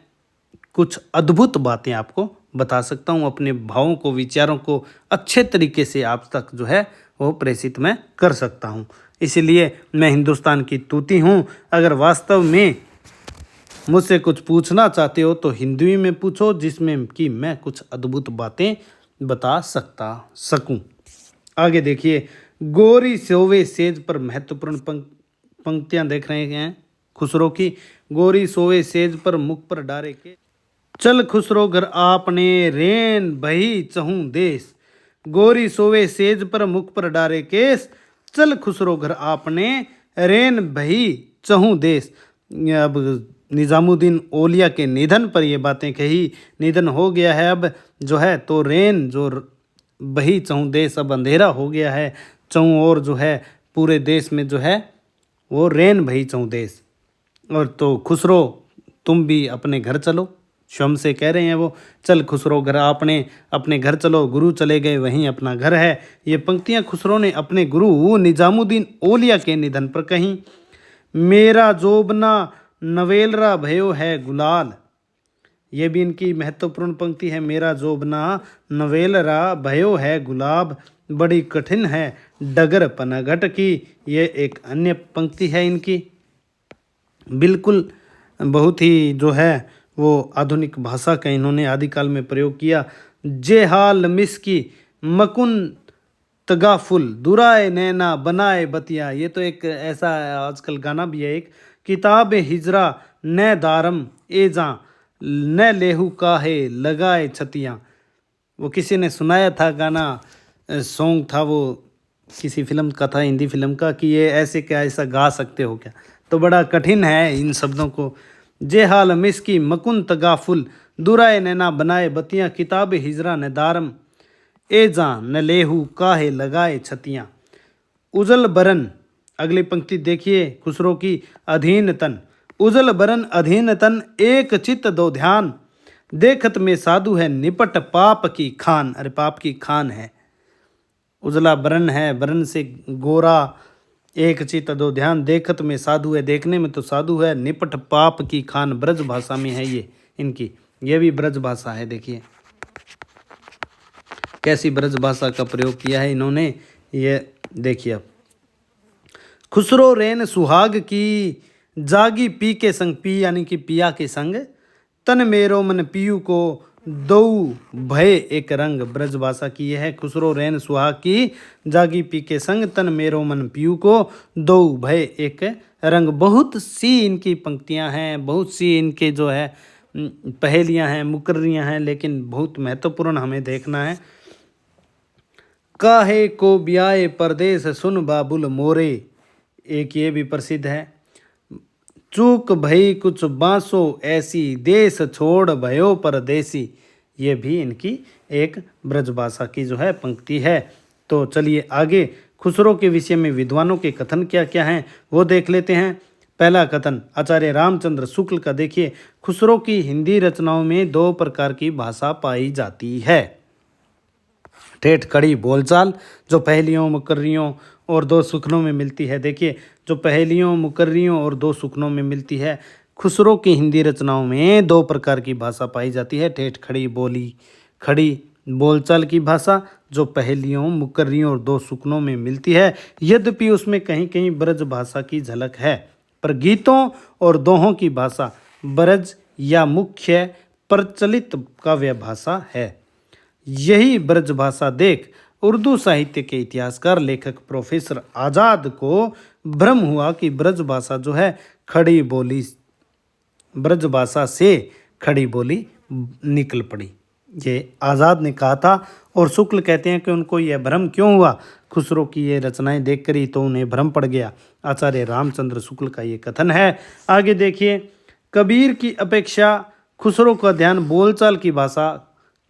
कुछ अद्भुत बातें आपको बता सकता हूँ। अपने भावों को, विचारों को अच्छे तरीके से आप तक जो है वो प्रेषित मैं कर सकता हूँ। इसलिए मैं हिंदुस्तान की तूती हूँ। अगर वास्तव में मुझसे कुछ पूछना चाहते हो तो हिंदी में पूछो, जिसमें कि मैं कुछ अद्भुत बातें बता सकूं। आगे देखिए, गोरी सोवे सेज पर महत्वपूर्ण पंक्तियां देख रहे हैं खुसरो की। गोरी सोवे सेज पर मुख पर डारे के, चल खुसरो घर आपने रेन बही चहूं देश। गोरी सोवे सेज पर मुख पर डारे केस, चल खुसरो घर आपने रेन बही चहूं देश। अब निज़ामुद्दीन औलिया के निधन पर ये बातें कही। निधन हो गया है अब जो है, तो रेन जो बही चहूं देश, अब अंधेरा हो गया है चहूं और जो है पूरे देश में जो है वो रेन बही चहूं देश। और तो खुसरो तुम भी अपने घर चलो, स्वयं से कह रहे हैं वो, चल खुसरो घर आपने अपने घर चलो, गुरु चले गए वहीं अपना घर है। ये पंक्तियां खुसरो ने अपने गुरु निज़ामुद्दीन औलिया के निधन पर कहीं। मेरा जोबना नवेलरा भयो है गुलाल, ये भी इनकी महत्वपूर्ण पंक्ति है। मेरा जोबना नवेलरा भयो है गुलाब, बड़ी कठिन है डगर पनघट की, ये एक अन्य पंक्ति है इनकी। बिल्कुल बहुत ही जो है वो आधुनिक भाषा का इन्होंने आदिकाल में प्रयोग किया। जे हाल मिसकी मकुन तगाफुल दुराए नैना बनाए बतिया, ये तो एक ऐसा आजकल गाना भी है एक, किताब हिजरा न दारम एजा न लेहू काहे लगाए छतियाँ। वो किसी ने सुनाया था गाना, सॉन्ग था वो किसी फिल्म का था, हिंदी फिल्म का, कि ये ऐसे क्या ऐसा गा सकते हो क्या, तो बड़ा कठिन है इन शब्दों को। जे हाल मिसकी मकुन तगाफुल दुराए नैना बनाए बतियाँ, किताब हिजरा न दारम एजा न लेहू काहे लगाए छतियाँ। उजल बरन, अगली पंक्ति देखिए खुसरो की, अधीन तन, उजल बरन अधीन तन एक चित दो ध्यान, देखत में साधु है निपट पाप की खान। अरे पाप की खान है, उजला बरन है, बरन से गोरा, एक चित दो ध्यान, देखत में साधु है, देखने में तो साधु है, निपट पाप की खान, ब्रज भाषा में है ये इनकी, ये भी ब्रज भाषा है। देखिए कैसी ब्रज भाषा का प्रयोग किया है इन्होंने, ये देखिए अब। खुसरो रेन सुहाग की जागी पी के संग, पी यानी कि पिया के संग, तन मेरो मन पीयू को दो भय एक रंग, ब्रज भाषा की यह है। खुसरो रेन सुहाग की जागी पी के संग, तन मेरो मन पीयू को दो भय एक रंग। बहुत सी इनकी पंक्तियां हैं, बहुत सी इनके जो है पहेलियां हैं, मुकर्रियां हैं, लेकिन बहुत महत्वपूर्ण हमें देखना है। काहे को ब्याए परदेश सुन बाबुल मोरे, एक ये भी प्रसिद्ध है। चूक भई कुछ बांसो ऐसी, देश छोड़ भयो परदेसी, ये भी इनकी एक ब्रज भाषा की जो है पंक्ति है। तो चलिए आगे खुसरो के विषय में विद्वानों के कथन क्या क्या हैं वो देख लेते हैं। पहला कथन आचार्य रामचंद्र शुक्ल का देखिए, खुसरो की हिंदी रचनाओं में दो प्रकार की भाषा पाई जाती है। ठेठ खड़ी बोलचाल जो पहेलियों मुकर्रियों और दो सुखनों में मिलती है। देखिए जो पहेलियों मुकर्रियों और दो सुखनों में मिलती है, खुसरो की हिंदी रचनाओं में दो प्रकार की भाषा पाई जाती है। ठेठ खड़ी बोलचाल की भाषा जो पहेलियों मुकर्रियों और दो सुखनों में मिलती है, यद्यपि उसमें कहीं कहीं ब्रज भाषा की झलक है, पर गीतों और दोहों की भाषा ब्रज या मुख्य प्रचलित काव्य भाषा है। यही ब्रज भाषा देख उर्दू साहित्य के इतिहासकार लेखक प्रोफेसर आज़ाद को भ्रम हुआ कि ब्रज भाषा जो है खड़ी बोली, ब्रज भाषा से खड़ी बोली निकल पड़ी। ये आज़ाद ने कहा था और शुक्ल कहते हैं कि उनको यह भ्रम क्यों हुआ, खुसरो की ये रचनाएं देखकर ही तो उन्हें भ्रम पड़ गया। आचार्य रामचंद्र शुक्ल का ये कथन है। आगे देखिए, कबीर की अपेक्षा खुसरो का ध्यान बोलचाल की भाषा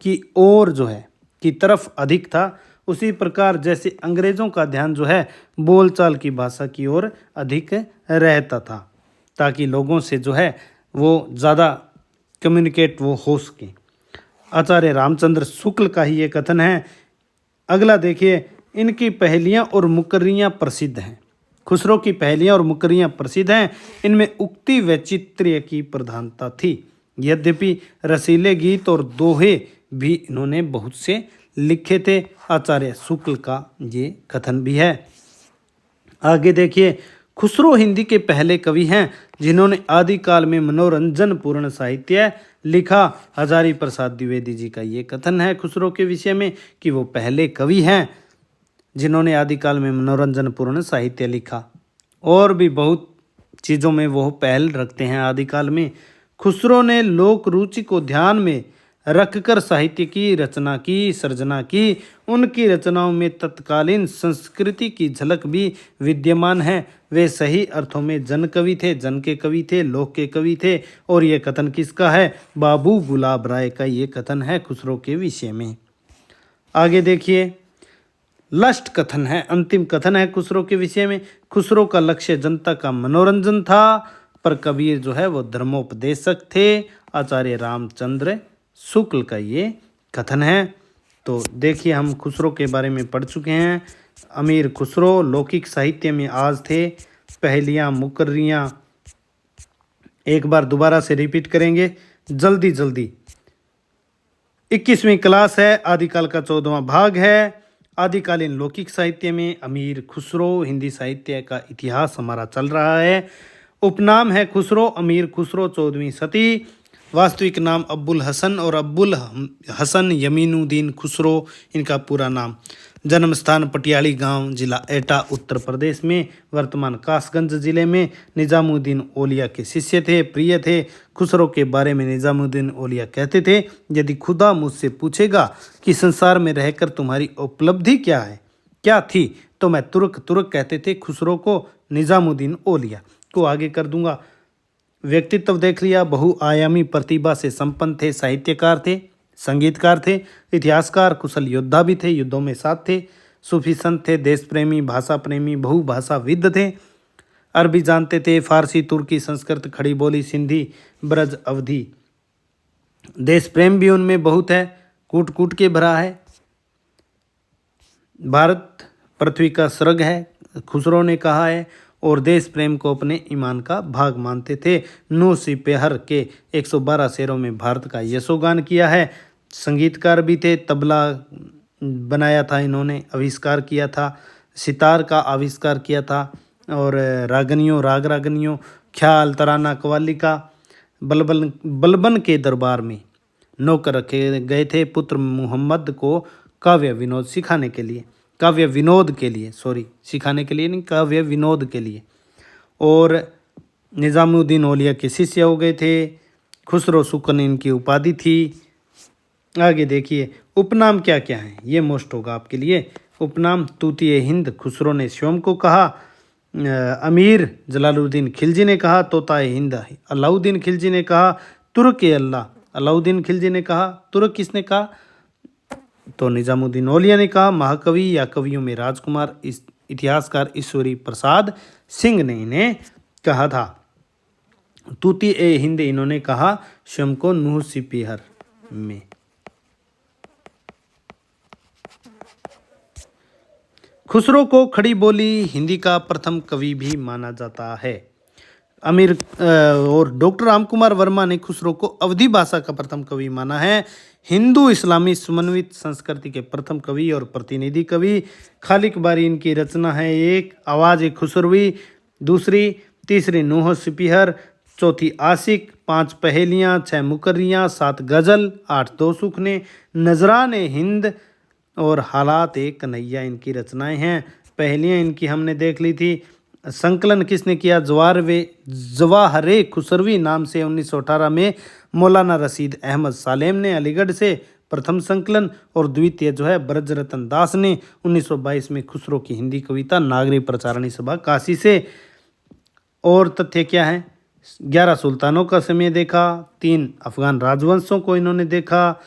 की ओर जो है की तरफ अधिक था। उसी प्रकार जैसे अंग्रेजों का ध्यान जो है बोलचाल की भाषा की ओर अधिक रहता था, ताकि लोगों से जो है वो ज़्यादा कम्युनिकेट वो हो सके। आचार्य रामचंद्र शुक्ल का ही ये कथन है। अगला देखिए, इनकी पहेलियाँ और मुकर्रियाँ प्रसिद्ध हैं। खुसरो की पहेलियाँ और मुकर्रियाँ प्रसिद्ध हैं। इनमें उक्ति वैचित्र्य की प्रधानता थी। यद्यपि रसीले गीत और दोहे भी इन्होंने बहुत से लिखे थे। आचार्य शुक्ल का ये कथन भी है। आगे देखिए, खुसरो हिंदी के पहले कवि हैं जिन्होंने आदिकाल में मनोरंजन पूर्ण साहित्य लिखा। हजारी प्रसाद द्विवेदी जी का ये कथन है खुसरो के विषय में कि वो पहले कवि हैं जिन्होंने आदिकाल में मनोरंजन पूर्ण साहित्य लिखा। और भी बहुत चीज़ों में वो पहल रखते हैं आदिकाल में। खुसरो ने लोक रुचि को ध्यान में रखकर साहित्य की रचना की, सर्जना की। उनकी रचनाओं में तत्कालीन संस्कृति की झलक भी विद्यमान है। वे सही अर्थों में जन कवि थे, जन के कवि थे, लोक के कवि थे। और ये कथन किसका है? बाबू गुलाब राय का ये कथन है खुसरो के विषय में। आगे देखिए, लास्ट कथन है, अंतिम कथन है खुसरो के विषय में। खुसरो का लक्ष्य जनता का मनोरंजन था, पर कबीर जो है वो धर्मोपदेशक थे। आचार्य रामचंद्र शुक्ल का ये कथन है। तो देखिए, हम खुसरो के बारे में पढ़ चुके हैं। अमीर खुसरो लौकिक साहित्य में आज थे। पहेलियाँ मुकर्रियाँ एक बार दोबारा से रिपीट करेंगे जल्दी जल्दी। 21वीं क्लास है, आदिकाल का 14वां भाग है। आदिकालीन लौकिक साहित्य में अमीर खुसरो, हिंदी साहित्य का इतिहास हमारा चल रहा है। उपनाम है खुसरो, अमीर खुसरो 14वीं सदी। वास्तविक नाम अब्बुल हसन और अब्बुल हसन यमीनुद्दीन खुसरो इनका पूरा नाम। जन्म स्थान पटियाली गांव, जिला एटा, उत्तर प्रदेश में, वर्तमान कासगंज जिले में। निजामुद्दीन औलिया के शिष्य थे, प्रिय थे। खुसरो के बारे में निजामुद्दीन औलिया कहते थे, यदि खुदा मुझसे पूछेगा कि संसार में रहकर तुम्हारी उपलब्धि क्या है, क्या थी, तो मैं तुर्क तुर्क कहते थे खुसरो को, निजामुद्दीन औलिया को आगे कर दूंगा। व्यक्तित्व देख लिया, बहुआयामी प्रतिभा से संपन्न थे, साहित्यकार थे, संगीतकार थे, इतिहासकार, कुशल योद्धा भी थे, युद्धों में साथ थे, सूफी संत थे, देश प्रेमी, भाषा प्रेमी, बहुभाषाविद थे, अरबी जानते थे, फारसी, तुर्की, संस्कृत, खड़ी बोली, सिंधी, ब्रज, अवधी। देश प्रेम भी उनमें बहुत है, कूट कूट के भरा है। भारत पृथ्वी का स्वर्ग है, खुसरो ने कहा है, और देश प्रेम को अपने ईमान का भाग मानते थे। नूह सिपेहर के 112 शेरों में भारत का यशोगान किया है। संगीतकार भी थे, तबला बनाया था इन्होंने, आविष्कार किया था, सितार का आविष्कार किया था, और रागनियों, राग रागनियों, ख्याल, तराना, कव्वाली का बलबन के दरबार में नौकर रखे गए थे पुत्र मुहम्मद को काव्य विनोद सिखाने के लिए, काव्य विनोद के लिए, सॉरी, सिखाने के लिए नहीं, काव्य विनोद के लिए। और निजामुद्दीन औलिया के शिष्य हो गए थे। खुसरो शुक्ल इनकी उपाधि थी। आगे देखिए, उपनाम क्या क्या हैं, ये मोस्ट होगा आपके लिए। उपनाम तूती हिंद खुसरो ने स्वयं को कहा। अमीर जलालुद्दीन खिलजी ने कहा। तोता हिंद अलाउद्दीन खिलजी ने कहा। तुर्क अल्लाह अलाउद्दीन खिलजी ने कहा। तुर्क किसने कहा? तो निजामुद्दीन औलिया ने कहा। महाकवि या कवियों में राजकुमार इतिहासकार ईश्वरी प्रसाद सिंह ने इन्हें कहा था। तूती हिंद इन्होंने कहा स्वयं को नूह सिपेहर में। खुसरो को खड़ी बोली हिंदी का प्रथम कवि भी माना जाता है। अमीर और डॉक्टर राम कुमार वर्मा ने खुसरो को अवधी भाषा का प्रथम कवि माना है। हिंदू इस्लामी समन्वित संस्कृति के प्रथम कवि और प्रतिनिधि कवि। खालिक बारी इनकी रचना है। एक आवाज़ एक खुसरवी, दूसरी, तीसरी नूह सिपेहर, चौथी आशिक, 5 पहेलियाँ, 6 मुकर्रियाँ, 7 गज़ल, 8 दो सुखने, नजराने हिंद और हालात एक कन्हैया इनकी रचनाएं हैं। पहेलियाँ इनकी हमने देख ली थी। संकलन किसने किया? जवाहरे खुसरवी नाम से 1918 में मौलाना रशीद अहमद सालेम ने अलीगढ़ से प्रथम संकलन, और द्वितीय जो है ब्रजरतन दास ने 1922 में खुसरो की हिंदी कविता नागरी प्रचारणी सभा काशी से। और तथ्य क्या है? 11 सुल्तानों का समय देखा, 3 अफगान राजवंशों को इन्होंने देखा,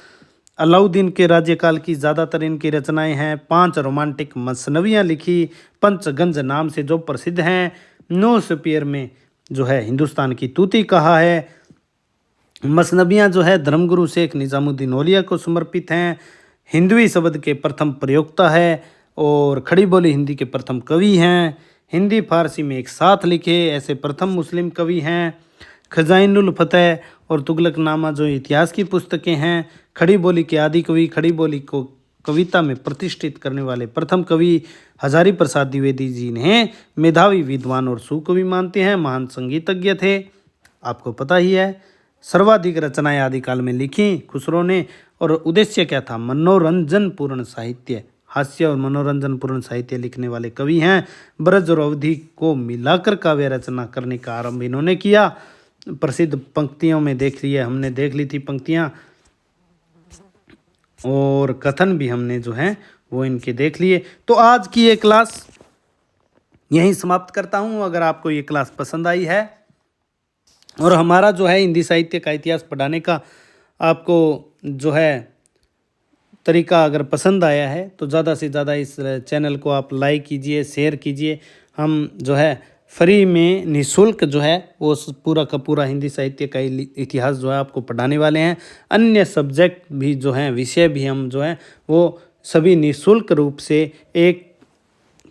अलाउद्दीन के राज्यकाल की ज़्यादातर इनकी रचनाएं हैं। 5 रोमांटिक मसनवियाँ लिखी, पंचगंज नाम से जो प्रसिद्ध हैं। 9 शेक्सपियर में जो है हिंदुस्तान की तूती कहा है। मसनवियाँ जो है धर्मगुरु शेख निजामुद्दीन औलिया को समर्पित हैं। हिंदवी शब्द के प्रथम प्रयोक्ता है और खड़ी बोली हिंदी के प्रथम कवि हैं। हिंदी फारसी में एक साथ लिखे ऐसे प्रथम मुस्लिम कवि हैं। खजाइनुल फतेह और तुगलकनामा जो इतिहास की पुस्तकें हैं। खड़ी बोली के आदि कवि, खड़ी बोली को कविता में प्रतिष्ठित करने वाले प्रथम कवि हजारी प्रसाद द्विवेदी जी इन्हें मेधावी विद्वान और सुकवि मानते हैं। महान संगीतज्ञ थे, आपको पता ही है। सर्वाधिक रचनाएं आदिकाल में लिखी खुसरो ने और उद्देश्य क्या था? मनोरंजन पूर्ण साहित्य, हास्य और मनोरंजन पूर्ण साहित्य लिखने वाले कवि हैं। ब्रज और अवधि को मिलाकर काव्य रचना करने का आरंभ इन्होंने किया। प्रसिद्ध पंक्तियों में देख लिया, हमने देख ली थी पंक्तियाँ, और कथन भी हमने जो हैं वो इनके देख लिए। तो आज की ये क्लास यहीं समाप्त करता हूँ। अगर आपको ये क्लास पसंद आई है और हमारा जो है हिंदी साहित्य का इतिहास पढ़ाने का आपको जो है तरीका अगर पसंद आया है तो ज़्यादा से ज़्यादा इस चैनल को आप लाइक कीजिए, शेयर कीजिए। हम जो है फ्री में निःशुल्क जो है वो पूरा का पूरा हिंदी साहित्य का इतिहास जो है आपको पढ़ाने वाले हैं। अन्य सब्जेक्ट भी जो हैं, विषय भी हम जो हैं वो सभी निःशुल्क रूप से एक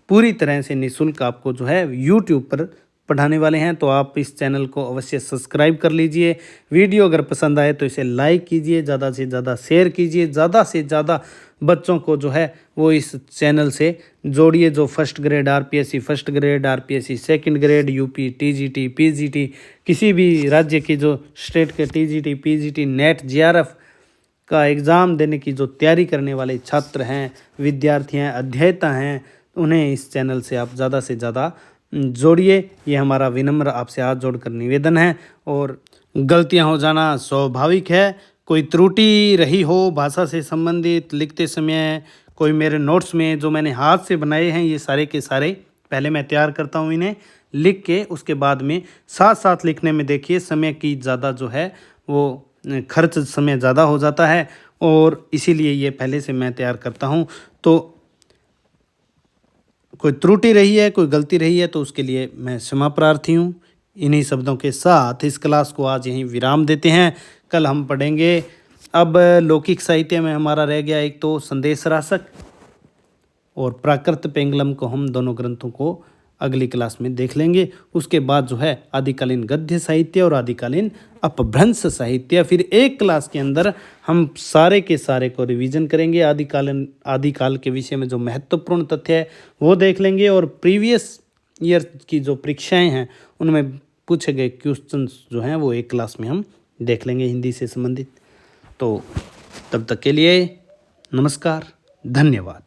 पूरी तरह से निःशुल्क आपको जो है यूट्यूब पर पढ़ाने वाले हैं। तो आप इस चैनल को अवश्य सब्सक्राइब कर लीजिए। वीडियो अगर पसंद आए तो इसे लाइक कीजिए, ज़्यादा से ज़्यादा शेयर कीजिए, ज़्यादा से ज़्यादा बच्चों को जो है वो इस चैनल से जोड़िए। जो first grade RPSC first grade, RPSC second grade, UP TGT PGT, किसी भी राज्य की जो स्टेट के टीजीटी पीजीटी नेट जीआरएफ का एग्ज़ाम देने की जो तैयारी करने वाले छात्र हैं, विद्यार्थी हैं, अध्येता हैं, उन्हें इस चैनल से आप ज़्यादा से ज़्यादा जोड़िए। ये हमारा विनम्र आपसे हाथ जोड़कर निवेदन है। और गलतियां हो जाना स्वाभाविक है। कोई त्रुटि रही हो भाषा से संबंधित लिखते समय, कोई मेरे नोट्स में जो मैंने हाथ से बनाए हैं, ये सारे के सारे पहले मैं तैयार करता हूँ इन्हें लिख के, उसके बाद में साथ साथ लिखने में देखिए समय की ज़्यादा जो है वो खर्च समय ज़्यादा हो जाता है और इसीलिए ये पहले से मैं तैयार करता हूँ। तो कोई त्रुटि रही है, कोई गलती रही है तो उसके लिए मैं क्षमा प्रार्थी हूँ। इन्हीं शब्दों के साथ इस क्लास को आज यहीं विराम देते हैं। कल हम पढ़ेंगे अब लौकिक साहित्य में हमारा रह गया एक तो संदेश राशक और प्राकृत पेंगलम को, हम दोनों ग्रंथों को अगली क्लास में देख लेंगे। उसके बाद जो है आदिकालीन गद्य साहित्य और आदिकालीन अपभ्रंश साहित्य। फिर एक क्लास के अंदर हम सारे के सारे को रिवीजन करेंगे। आदिकाल के विषय में जो महत्वपूर्ण तथ्य है वो देख लेंगे और प्रीवियस ईयर की जो परीक्षाएं हैं उनमें पूछे गए क्वेश्चंस जो हैं वो एक क्लास में हम देख लेंगे हिंदी से संबंधित। तो तब तक के लिए नमस्कार, धन्यवाद।